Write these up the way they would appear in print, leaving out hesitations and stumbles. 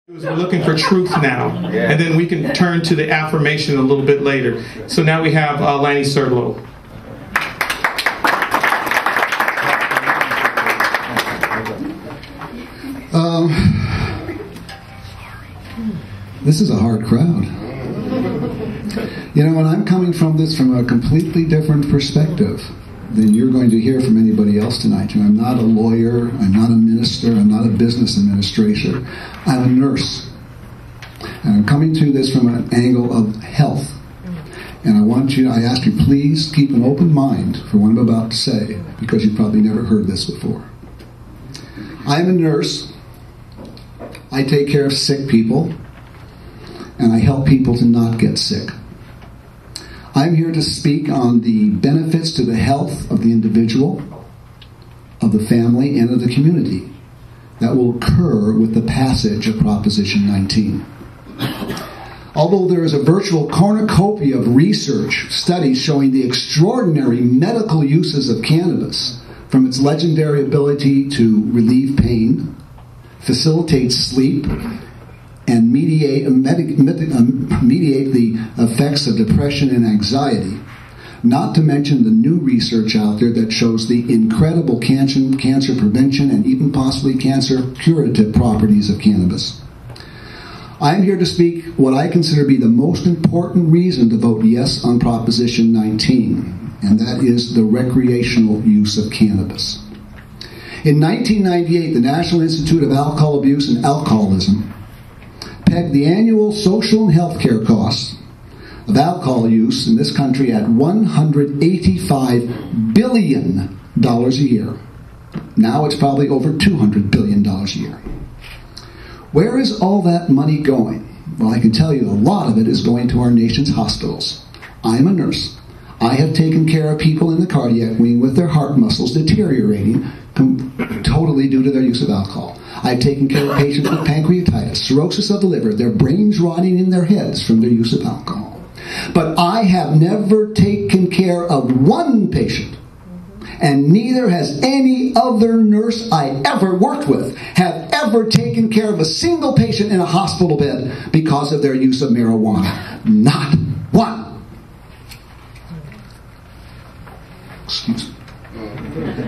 We're looking for truth now, and then we can turn to the affirmation a little bit later. So now we have Lanny Serlo. This is a hard crowd. You know, and I'm coming from this from a completely different perspective than you're going to hear from anybody else tonight. You know, I'm not a lawyer, I'm not a minister, I'm not a business administrator. I'm a nurse. And I'm coming to this from an angle of health. And I ask you, please keep an open mind for what I'm about to say, because you've probably never heard this before. I'm a nurse. I take care of sick people, and I help people to not get sick. I'm here to speak on the benefits to the health of the individual, of the family, and of the community that will occur with the passage of Proposition 19. Although there is a virtual cornucopia of research studies showing the extraordinary medical uses of cannabis, from its legendary ability to relieve pain, facilitate sleep, and mediate the effects of depression and anxiety, not to mention the new research out there that shows the incredible cancer prevention and even possibly cancer curative properties of cannabis. I'm here to speak what I consider to be the most important reason to vote yes on Proposition 19, and that is the recreational use of cannabis. In 1998, the National Institute of Alcohol Abuse and Alcoholism pegged the annual social and health care costs of alcohol use in this country at $185 billion a year. Now it's probably over $200 billion a year. Where is all that money going? Well, I can tell you a lot of it is going to our nation's hospitals. I'm a nurse. I have taken care of people in the cardiac wing with their heart muscles deteriorating totally due to their use of alcohol. I've taken care of patients with pancreatitis, cirrhosis of the liver, their brains rotting in their heads from their use of alcohol. But I have never taken care of one patient, and neither has any other nurse I ever worked with have ever taken care of a single patient in a hospital bed because of their use of marijuana. Not one. Excuse me.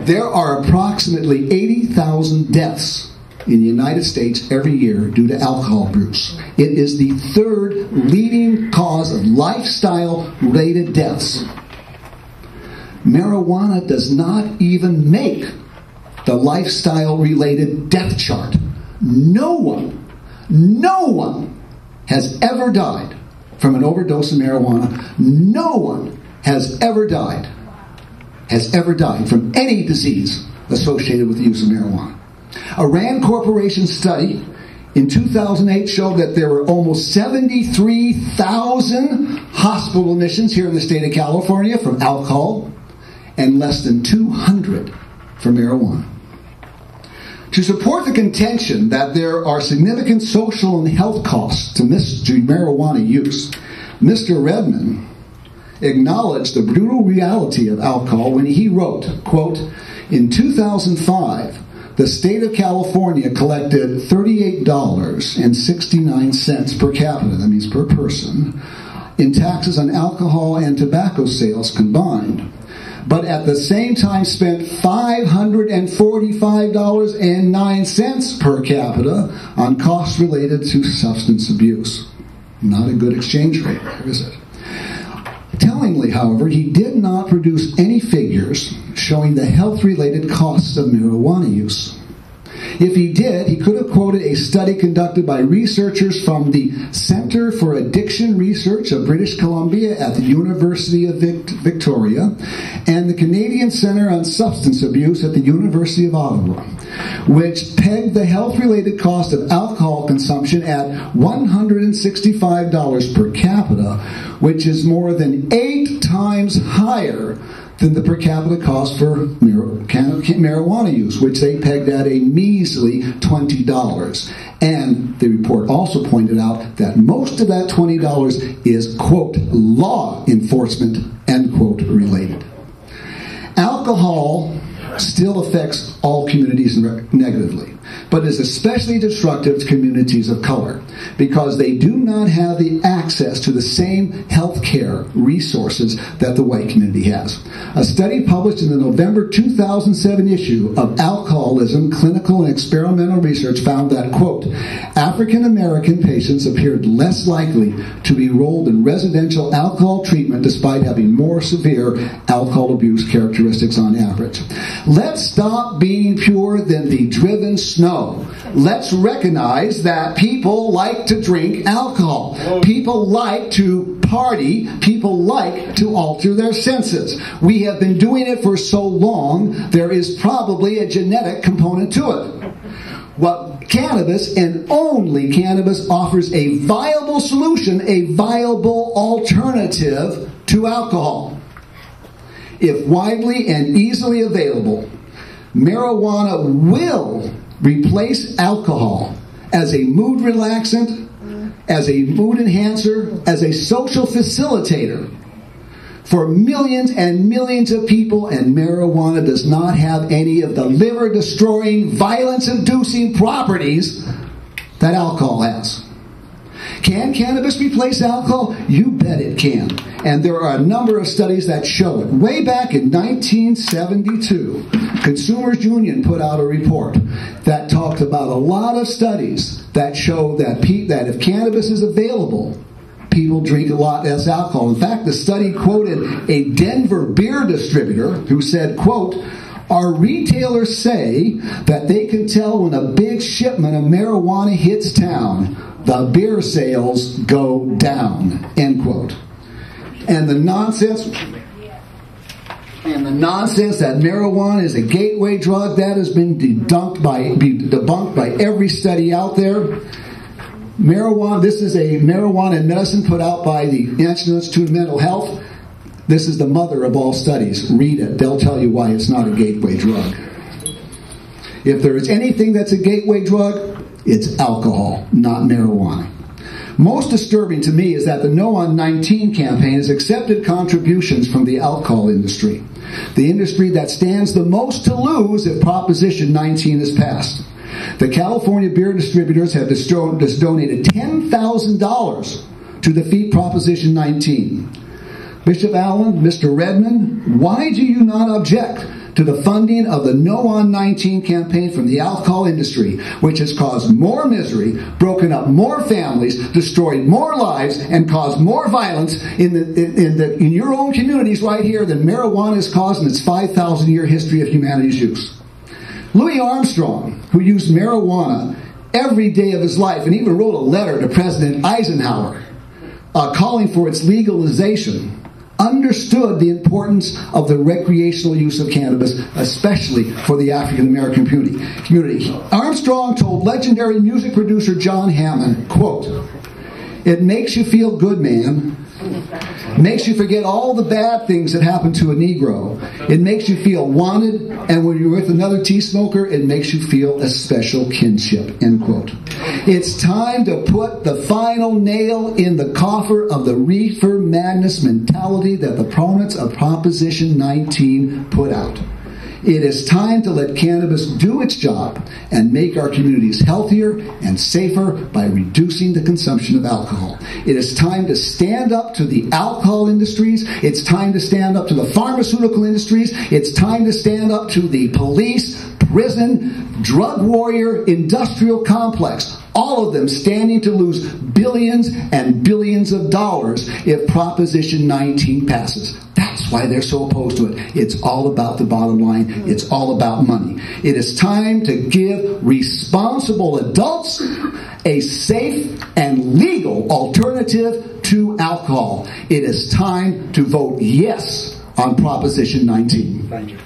There are approximately 80,000 deaths in the United States every year due to alcohol abuse. It is the third leading cause of lifestyle-related deaths. Marijuana does not even make the lifestyle-related death chart. No one has ever died from an overdose of marijuana. No one has ever died from any disease associated with the use of marijuana. A Rand Corporation study in 2008 showed that there were almost 73,000 hospital admissions here in the state of California from alcohol and less than 200 for marijuana. To support the contention that there are significant social and health costs to marijuana use, Mr. Redman acknowledged the brutal reality of alcohol when he wrote, quote, in 2005, the state of California collected $38.69 per capita, that means per person, in taxes on alcohol and tobacco sales combined, but at the same time spent $545.09 per capita on costs related to substance abuse. Not a good exchange rate there, is it? Tellingly, however, he did not produce any figures showing the health-related costs of marijuana use. If he did, he could have quoted a study conducted by researchers from the Center for Addiction Research of British Columbia at the University of Victoria and the Canadian Centre on Substance Abuse at the University of Ottawa, which pegged the health-related cost of alcohol consumption at $165 per capita, which is more than 8 times higher than the per capita cost for marijuana use, which they pegged at a measly $20. And the report also pointed out that most of that $20 is, quote, law enforcement, end quote, related. Alcohol still affects all communities negatively. but is especially destructive to communities of color because they do not have the access to the same health care resources that the white community has. A study published in the November 2007 issue of Alcoholism, Clinical and Experimental Research found that, quote, African American patients appeared less likely to be enrolled in residential alcohol treatment despite having more severe alcohol abuse characteristics on average. Let's stop being purer than the driven snow. Let's recognize that people like to drink alcohol. People like to party. People like to alter their senses. We have been doing it for so long, there is probably a genetic component to it. What cannabis, and only cannabis, offers a viable solution, a viable alternative to alcohol. If widely and easily available, marijuana will replace alcohol as a mood relaxant, as a mood enhancer, as a social facilitator for millions and millions of people, and marijuana does not have any of the liver-destroying, violence-inducing properties that alcohol has. Can cannabis replace alcohol? You bet it can. And there are a number of studies that show it. Way back in 1972, Consumers Union put out a report that talked about a lot of studies that show that if cannabis is available, people drink a lot less alcohol. In fact, the study quoted a Denver beer distributor who said, quote, our retailers say that they can tell when a big shipment of marijuana hits town, the beer sales go down, end quote. And the nonsense that marijuana is a gateway drug, that has been debunked by every study out there. Marijuana, this is a marijuana and medicine put out by the National Institute of Mental Health. This is the mother of all studies. Read it. They'll tell you why it's not a gateway drug. If there is anything that's a gateway drug, it's alcohol, not marijuana. Most disturbing to me is that the No on 19 campaign has accepted contributions from the alcohol industry, the industry that stands the most to lose if Proposition 19 is passed. The California beer distributors have just donated $10,000 to defeat Proposition 19. Bishop Allen, Mr. Redmond, why do you not object to the funding of the No on 19 campaign from the alcohol industry, which has caused more misery, broken up more families, destroyed more lives, and caused more violence in your own communities right here than marijuana has caused in its 5,000-year history of humanity's use? Louis Armstrong, who used marijuana every day of his life and even wrote a letter to President Eisenhower calling for its legalization, understood the importance of the recreational use of cannabis, especially for the African American community. Armstrong told legendary music producer John Hammond, quote, it makes you feel good, man. Makes you forget all the bad things that happen to a Negro. It makes you feel wanted, and when you're with another tea smoker, it makes you feel a special kinship, end quote. It's time to put the final nail in the coffer of the reefer madness mentality that the proponents of Proposition 19 put out. It is time to let cannabis do its job and make our communities healthier and safer by reducing the consumption of alcohol. It is time to stand up to the alcohol industries. It's time to stand up to the pharmaceutical industries. It's time to stand up to the police, prison, drug warrior, industrial complex. All of them standing to lose billions and billions of dollars if Proposition 19 passes. That's why they're so opposed to it. It's all about the bottom line. It's all about money. It is time to give responsible adults a safe and legal alternative to alcohol. It is time to vote yes on Proposition 19. Thank you.